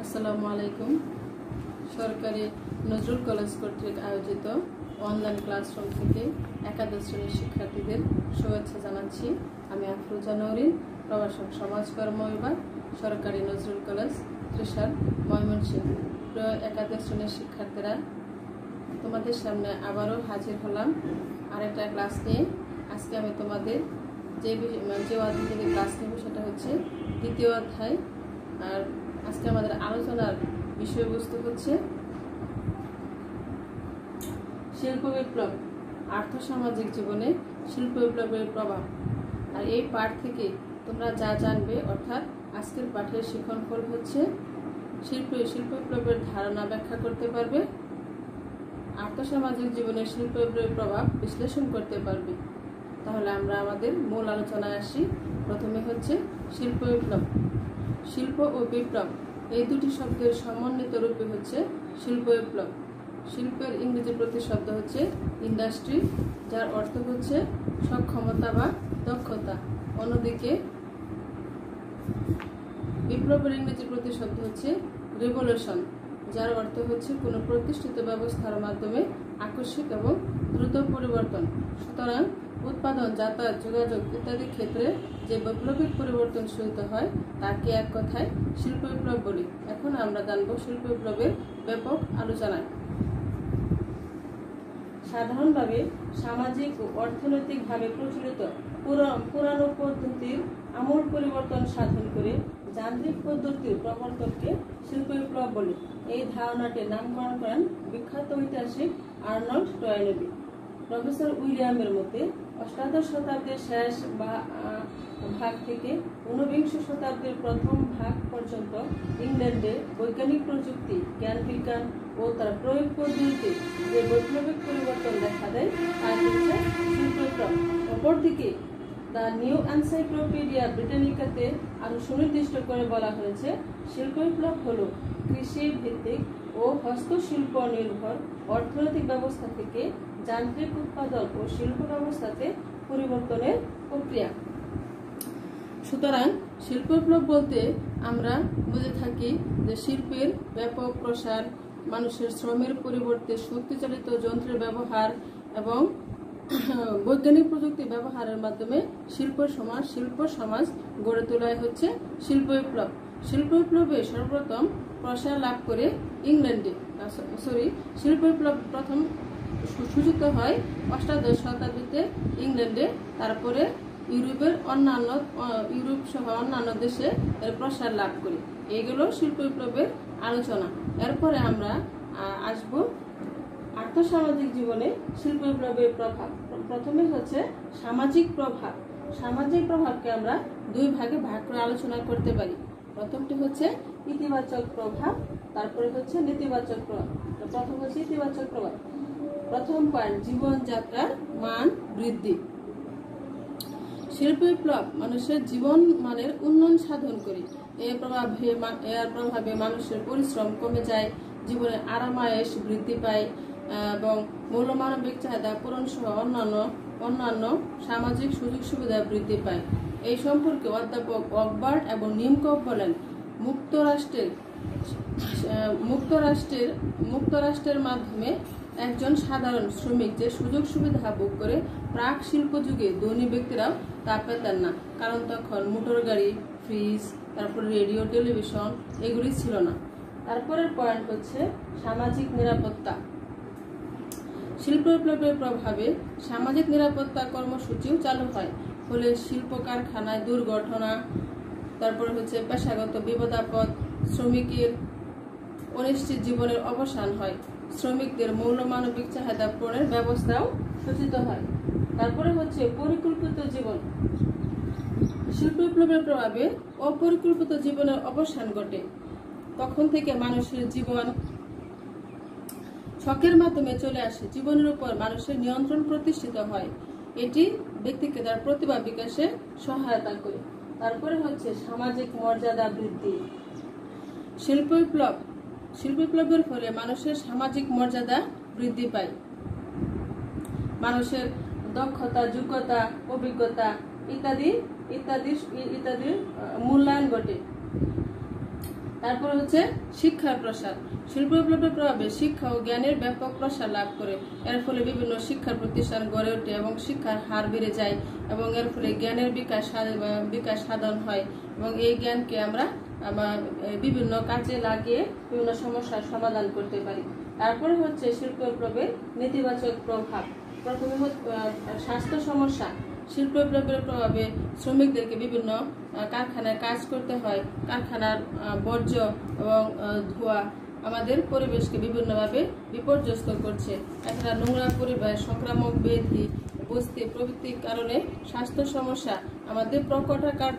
আসসালামু আলাইকুম। সরকারি নজরুল কলেজ কর্তৃক আয়োজিত অনলাইন ক্লাসরুম থেকে একাদশ শ্রেণীর শিক্ষার্থীদের শুভেচ্ছা জানাচ্ছি। আমি আফরোজা নওরিন, প্রভাষক সমাজকর্ম বিভাগ, সরকারি নজরুল কলেজ, ত্রিশাল, ময়মনসিংহ। প্রিয় একাদশ শ্রেণীর শিক্ষার্থীরা, তোমাদের সামনে আবারও হাজির হলাম আরেকটা ক্লাস নিয়ে। আজকে আমি তোমাদের যে অধ্যায় থেকে ক্লাস নেব সেটা হচ্ছে দ্বিতীয় অধ্যায়। আর আজকে আমাদের আলোচনার বিষয়বস্তু হচ্ছে শিল্প বিপ্লব, আর্থসামাজিক জীবনে শিল্প বিপ্লবের প্রভাব। আর এই পাঠ থেকে তোমরা যা জানবে, অর্থাৎ আজকের পাঠের শিক্ষণফল হচ্ছে শিল্প বিপ্লবের ধারণা ব্যাখ্যা করতে পারবে, আর্থসামাজিক জীবনে শিল্প বিপ্লবের প্রভাব বিশ্লেষণ করতে পারবে। তাহলে আমরা আমাদের মূল আলোচনায় আসি। প্রথমে হচ্ছে শিল্প বিপ্লব। শিল্প ও বিপ্লব এই দুটি শব্দের সমন্বিত রূপে হচ্ছে শিল্প বিপ্লব। শিল্পের ইংরেজি প্রতিশব্দ হচ্ছে ইন্ডাস্ট্রি, যার অর্থ হচ্ছে সক্ষমতা বা দক্ষতা। অন্যদিকে বিপ্লবের ইংরেজি প্রতিশব্দ হচ্ছে রেভলিউশন, যার অর্থ হচ্ছে কোনো প্রতিষ্ঠিত ব্যবস্থার মাধ্যমে আকস্মিক এবং দ্রুত পরিবর্তন। সুতরাং উৎপাদন, যাতায়াত, যোগাযোগ ইত্যাদি ক্ষেত্রে যে বৈপ্লবিক পরিবর্তন সাধিত হয় তাকে এক কথায় শিল্প বিপ্লব বলি। এখন আমরা জানব শিল্প বিপ্লবের ব্যাপক আলোচনায়। সাধারণভাবে সামাজিক ও অর্থনৈতিকভাবে প্রচলিত পুরানো পদ্ধতির আমূল পরিবর্তন সাধন করে যান্ত্রিক পদ্ধতির প্রবর্তনকে শিল্প বিপ্লব বলে। এই ধারণাটির নামকরণ করেন বিখ্যাত ঐতিহাসিক আর্নল্ড টয়েনবি। প্রফেসর উইলিয়ামের মতে অষ্টাদশ শতাব্দীর শেষ ভাগ থেকে ঊনবিংশ শতাব্দীর প্রথম ভাগ পর্যন্ত ইংল্যান্ডে বৈজ্ঞানিক প্রযুক্তি, জ্ঞান বিজ্ঞান ও তার প্রয়োগ পদ্ধতিতে যে বৈপ্লবিক পরিবর্তন দেখা দেয় তা হচ্ছে শিল্প বিপ্লব। অপরদিকে দ্য নিউ এনসাইক্লোপিডিয়া ব্রিটানিকাতে আরো সুনির্দিষ্ট করে বলা হয়েছে, শিল্প বিপ্লব হল কৃষি ভিত্তিক ও হস্তশিল্প নির্ভর অর্থনৈতিক ব্যবস্থা থেকে যান্ত্রিক উৎপাদন ও শিল্প ব্যবস্থাতে পরিবর্তনের প্রক্রিয়া। সুতরাং শিল্প বিপ্লব বলতে আমরা বুঝে থাকি যে শিল্পের ব্যাপক প্রসার, মানুষের শ্রমের পরিবর্তে শক্তিচালিত যন্ত্রের ব্যবহার এবং বৈজ্ঞানিক প্রযুক্তি ব্যবহারের মাধ্যমে শিল্প সমাজ গড়ে তোলাই হচ্ছে শিল্প বিপ্লব। শিল্প বিপ্লবে সর্বপ্রথম প্রসার লাভ করে ইংল্যান্ডে, শিল্প বিপ্লব প্রথম সূচিত হয় অষ্টাদশ শতাব্দীতে ইংল্যান্ডে, তারপরে ইউরোপ সহ অন্যান্য দেশে এর প্রসার লাভ করে। এইগুলো শিল্প বিপ্লবের আলোচনা। এরপরে আমরা আসব আর্থসামাজিক জীবনে শিল্প বিপ্লবের প্রভাব। প্রথমে হচ্ছে সামাজিক প্রভাব। সামাজিক প্রভাবকে আমরা দুই ভাগে ভাগ করে আলোচনা করতে পারি। প্রথমটি হচ্ছে ইতিবাচক প্রভাব, তারপরে হচ্ছে নেতিবাচক প্রভাব। প্রথম হচ্ছে ইতিবাচক প্রভাব। প্রথম পয়েন্ট, জীবনযাত্রার মান বৃদ্ধি। শিল্প বিপ্লব মানুষের জীবন মানের উন্নয়ন সাধন করে। এর প্রভাবে মানুষের পরিশ্রম কমে যায়, জীবনের আরামায়েশ বৃদ্ধি পায় এবং মৌলমানবিক চাহিদা পূরণ সহ অন্যান্য সামাজিক সুযোগ সুবিধা বৃদ্ধি পায়। এই সম্পর্কে অধ্যাপক অকবার্ড এবং নিমকভ বলেন, মুক্তরাষ্ট্রের মাধ্যমে একজন সাধারণ শ্রমিক যে সুযোগ সুবিধা ভোগ করে প্রাক শিল্প যুগে ধনী ব্যক্তিরাও তা পেতেন না, কারণ তখন মোটর গাড়ি, ফ্রিজ, তারপর রেডিও, টেলিভিশন এগুলি ছিল না। তারপরের পয়েন্ট হচ্ছে সামাজিক নিরাপত্তা। শিল্প বিপ্লবের প্রভাবে সামাজিক নিরাপত্তা কর্মসূচিও চালু হয়, ফলে শিল্প কারখানায় দুর্ঘটনা, তারপরে হচ্ছে পেশাগত বিপদাপদ, শ্রমিকের অনিশ্চিত জীবনের অবসান হয়, শ্রমিকদের মৌলমানবিক চাহিদা পূরণের ব্যবস্থাও সূচিত হয়। তারপরে হচ্ছে পরিকল্পিত জীবন। শিল্প বিপ্লবের প্রভাবে অপরিকল্পিত জীবনের অবসান ঘটে। তখন থেকে মানুষের জীবন শখের মাধ্যমে চলে আসে, জীবনের উপর মানুষের নিয়ন্ত্রণ প্রতিষ্ঠিত হয়। এটি ব্যক্তিকে তার প্রতিভা বিকাশে সহায়তা করে। তারপরে হচ্ছে সামাজিক মর্যাদা বৃদ্ধি। শিল্প বিপ্লবের ফলে মানুষের সামাজিক মর্যাদা বৃদ্ধি পায়, মানুষের দক্ষতা, যোগ্যতা, অভিজ্ঞতা ইত্যাদির মূল্যায়ন ঘটে। তারপরে হচ্ছে শিক্ষার প্রসার। শিল্প বিপ্লবের প্রভাবে শিক্ষা ও জ্ঞানের ব্যাপক প্রসার লাভ করে। এর ফলে বিভিন্ন শিক্ষা প্রতিষ্ঠান গড়ে ওঠে এবং শিক্ষার হার বেড়ে যায় এবং এর ফলে জ্ঞানের বিকাশ সাধন হয় এবং এই জ্ঞানকে আমরা বিভিন্ন কাজে লাগিয়ে বিভিন্ন সমস্যার সমাধান করতে পারি। তারপরে হচ্ছে শিল্প বিপ্লবের নেতিবাচক প্রভাব। প্রথমে স্বাস্থ্য সমস্যা। শিল্প বিপ্লবের প্রভাবে শ্রমিকদেরকে বিভিন্ন কারখানায় কাজ করতে হয়। কারখানার বর্জ্য এবং ধোঁয়া আমাদের পরিবেশকে বিভিন্নভাবে বিপর্যস্ত করছে। এছাড়া নোংরা পরিবেশ, সংক্রামক ব্যাধি, বস্তি প্রভৃতির কারণে স্বাস্থ্য সমস্যা আমাদের প্রকট আকার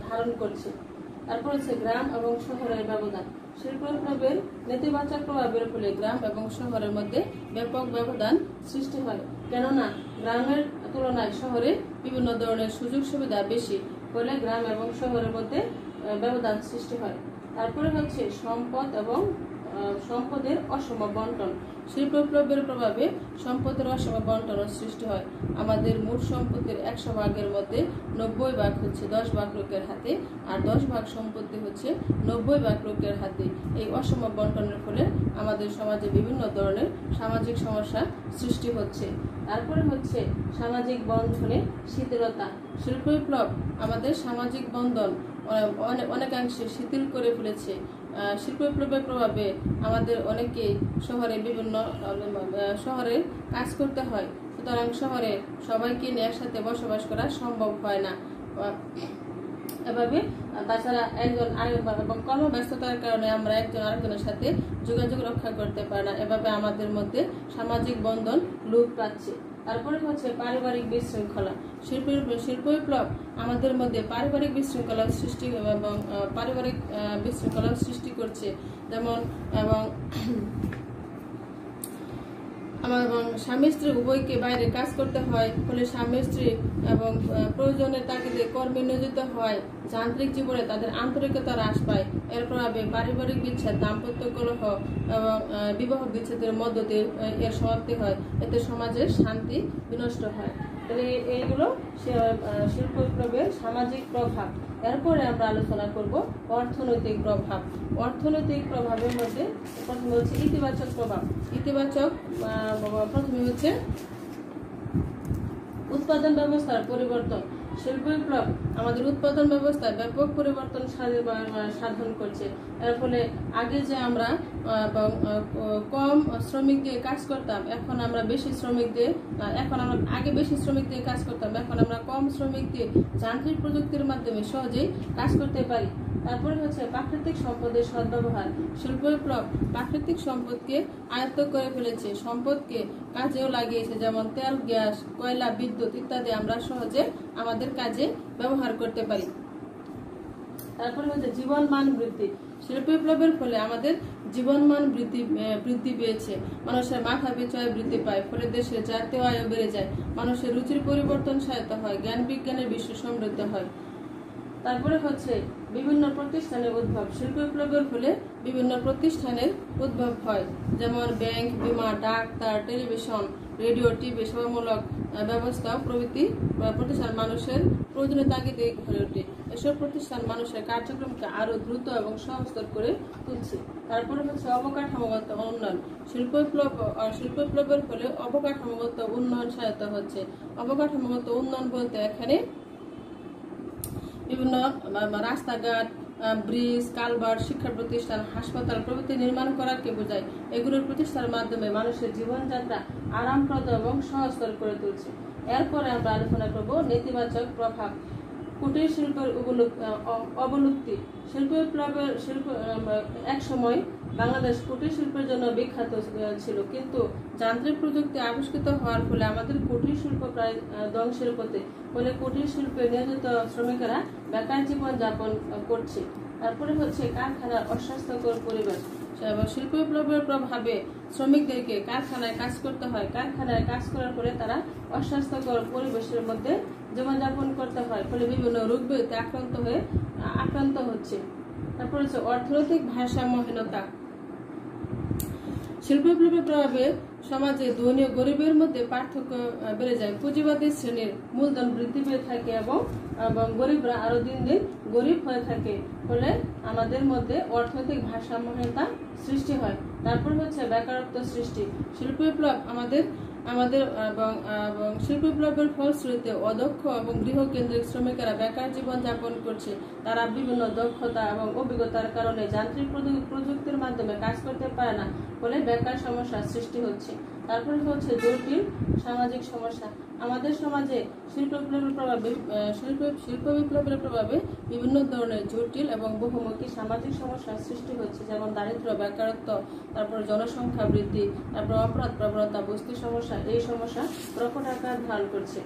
ধারণ করছে। তারপর হচ্ছে গ্রাম এবং শহরের ব্যবধান। শিল্প বিপ্লবের নেতিবাচক প্রভাবের ফলে গ্রাম এবং শহরের মধ্যে ব্যাপক ব্যবধান সৃষ্টি হয়, কেননা গ্রামের তুলনায় শহরে বিভিন্ন ধরনের সুযোগ সুবিধা বেশি, ফলে গ্রাম এবং শহরের মধ্যে ব্যবধান সৃষ্টি হয়। তারপরে হচ্ছে সম্পদ এবং সম্পদের অসম বন্টন। শিল্প বিপ্লবের প্রভাবে সম্পদের অসম বন্টন সৃষ্টি হয়। আমাদের মোট সম্পত্তির 100 ভাগের মধ্যে 90 ভাগ হচ্ছে 10 ভাগ লোকের হাতে, আর 10 ভাগ সম্পত্তি হচ্ছে 90 ভাগ লোকের হাতে। এই অসম বন্টনের ফলে আমাদের সমাজে বিভিন্ন ধরনের সামাজিক সমস্যা সৃষ্টি হচ্ছে। তারপরে হচ্ছে সামাজিক বন্ধনে শিথিলতা। শিল্প বিপ্লব আমাদের সামাজিক বন্ধন অনেকাংশে শিথিল করে ফেলেছে। শিল্প বিপ্লবের প্রভাবে আমাদের অনেকেই শহরে কাজ করতে হয়, সুতরাং শহরে সবাইকে নিয়ে একসাথে বসবাস করা সম্ভব হয় না। এভাবে তাছাড়া একজন এবং কর্মব্যস্ততার কারণে আমরা একজন আরেকজনের সাথে যোগাযোগ রক্ষা করতে পারি না। এভাবে আমাদের মধ্যে সামাজিক বন্ধন লোপ পাচ্ছে। তারপরে হচ্ছে পারিবারিক বিশৃঙ্খলা। শিল্প বিপ্লব আমাদের মধ্যে পারিবারিক বিশৃঙ্খলার সৃষ্টি এবং পারিবারিক বিশৃঙ্খলার সৃষ্টি করছে। যেমন এবং স্বামী স্ত্রী উভয়কে বাইরে কাজ করতে হয়, ফলে স্বামী স্ত্রী এবং প্রয়োজনের তাগিদে কর্মে নিয়োজিত হয়। যান্ত্রিক জীবনে তাদের আন্তরিকতা হ্রাস পায়। এর প্রভাবে পারিবারিক বিচ্ছেদ, দাম্পত্য কলহ এবং বিবাহ বিচ্ছেদের মধ্য দিয়ে এর সমাপ্তি হয়। এতে সমাজের শান্তি বিনষ্ট হয়। তাহলে এইগুলো শিল্প বিপ্লবের সামাজিক প্রভাব। এরপরে আমরা আলোচনা করব অর্থনৈতিক প্রভাব। অর্থনৈতিক প্রভাবের মধ্যে প্রথমে হচ্ছে ইতিবাচক প্রভাব। ইতিবাচক প্রথমে হচ্ছে উৎপাদন ব্যবস্থার পরিবর্তন। শিল্প বিপ্লব আমাদের উৎপাদন ব্যবস্থায় ব্যাপক পরিবর্তন সাধন করছে। এর ফলে আগে যে আমরা কম শ্রমিক দিয়ে কাজ করতাম, এখন আমরা বেশি শ্রমিক দিয়ে কাজ করতাম, এখন আমরা কম শ্রমিক দিয়ে যান্ত্রিক প্রযুক্তির মাধ্যমে সহজেই কাজ করতে পারি। তারপরে হচ্ছে প্রাকৃতিক সম্পদের সদ্ব্যবহার। শিল্প বিপ্লব প্রাকৃতিক সম্পদকে আয়ত্ত করে ফেলেছে, সম্পদকে কাজেও লাগিয়েছে। যেমন তেল, গ্যাস, কয়লা, বিদ্যুৎ ইত্যাদি আমরা সহজে আমাদের কাজে ব্যবহার করতে পারি। তারপরে হচ্ছে জীবন মান বৃদ্ধি। শিল্প বিপ্লবের ফলে আমাদের জীবন মান বৃদ্ধি পেয়েছে। মানুষের মাথা পিছু আয় বৃদ্ধি পায়, ফলে দেশের জাতীয় আয়ও বেড়ে যায়। মানুষের রুচির পরিবর্তন সাধিত হয়, জ্ঞান বিজ্ঞানের বিশ্ব সমৃদ্ধ হয়। তারপরে হচ্ছে বিভিন্ন প্রতিষ্ঠানের উদ্ভব। শিল্প বিপ্লবের ফলে বিভিন্ন প্রতিষ্ঠানের উদ্ভব হয়, যেমন ব্যাংক, বীমা, ডাক্তার, টেলিভিশন, রেডিও, টিভি, সেবামূলক ব্যবস্থা প্রভৃতি প্রতিষ্ঠান মানুষের প্রয়োজনীয় তাগিদে গড়ে ওঠে। এসব প্রতিষ্ঠান মানুষের কার্যক্রমকে আরো দ্রুত এবং সহজতর করে তুলছে। তারপরে হচ্ছে অবকাঠামোগত উন্নয়ন। শিল্প বিপ্লবের ফলে অবকাঠামোগত উন্নয়ন সাধিত হচ্ছে। অবকাঠামোগত উন্নয়ন বলতে এখানে বিভিন্ন রাস্তাঘাট, ব্রিজ, কালভার্ট, শিক্ষা প্রতিষ্ঠান, হাসপাতাল প্রভৃতি নির্মাণ করাকে বোঝায়। এগুলোর প্রতিষ্ঠার মাধ্যমে মানুষের জীবনযাত্রা আরামপ্রদ এবং সহজতর করে তুলছে। এরপরে আমরা আলোচনা করব নেতিবাচক প্রভাব। কুটির শিল্পের অবলুপ্তি। শিল্প বিপ্লবের এক সময় বাংলাদেশ কুটির শিল্পের জন্য বিখ্যাত ছিল, কিন্তু যান্ত্রিক প্রযুক্তি আবিষ্কৃত হওয়ার ফলে আমাদের কুটির শিল্প প্রায় ধ্বংসের পথে। ফলে কুটির শিল্পে নিয়োজিত শ্রমিকেরা বেকার জীবন যাপন করছে। তারপরে হচ্ছে কারখানার অস্বাস্থ্যকর পরিবেশ। শিল্প বিপ্লবের প্রভাবে শ্রমিকদেরকে কারখানায় কাজ করতে হয়। কারখানায় কাজ করার পরে তারা অস্বাস্থ্যকর পরিবেশের মধ্যে জীবনযাপন করতে হয়, ফলে বিভিন্ন রোগ ব্যাধিতে আক্রান্ত হচ্ছে। তারপর হচ্ছে অর্থনৈতিক ভারসাম্যহীনতা। শিল্প বিপ্লবের প্রভাবে সমাজে ধনী ও গরিবের মধ্যে পার্থক্য বেড়ে যায়, পুঁজিবাদী শ্রেণীর মূলধন বৃদ্ধি পেয়ে থাকে এবং গরিবরা আরো দিন দিন গরিব হয়ে থাকে, ফলে আমাদের মধ্যে অর্থনৈতিক ভারসাম্যহীনতা সৃষ্টি হয়। তারপর হচ্ছে বেকারত্ব সৃষ্টি। শিল্প বিপ্লব আমাদের এবং শিল্প বিপ্লবের ফলশ্রুতিতে অদক্ষ এবং গৃহকেন্দ্রিক শ্রমিকেরা বেকার জীবন যাপন করছে। তারা বিভিন্ন দক্ষতা এবং অভিজ্ঞতার কারণে যান্ত্রিক প্রযুক্তির মাধ্যমে কাজ করতে পারে না, ফলে বেকার সমস্যার সৃষ্টি হচ্ছে। তারপরে হচ্ছে জটিল সামাজিক সমস্যা। আমাদের সমাজে শিল্প বিপ্লবের প্রভাবে বিভিন্ন ধরনের জটিল এবং বহুমুখী সামাজিক সমস্যার সৃষ্টি হচ্ছে, যেমন দারিদ্র্য, বেকারত্ব, তারপর জনসংখ্যা বৃদ্ধি, তারপর অপরাধ প্রবণতা, বস্তি সমস্যা। এই সমস্যা প্রকট আকার ধারণ করছে।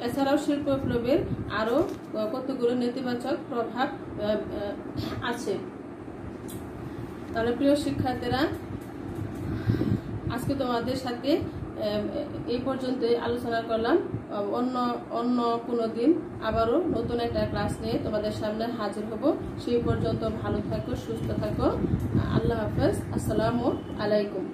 এছাড়াও শিল্প বিপ্লবের আরো কতগুলো নেতিবাচক প্রভাব আছে। তাহলে প্রিয় শিক্ষার্থীরা, আজকে তোমাদের সাথে এই পর্যন্ত আলোচনা করলাম। অন্য কোনো দিন আবারও নতুন একটা ক্লাস নিয়ে তোমাদের সামনে হাজির হব। সেই পর্যন্ত ভালো থাকো, সুস্থ থাকো। আল্লাহ হাফেজ। আসসালামু আলাইকুম।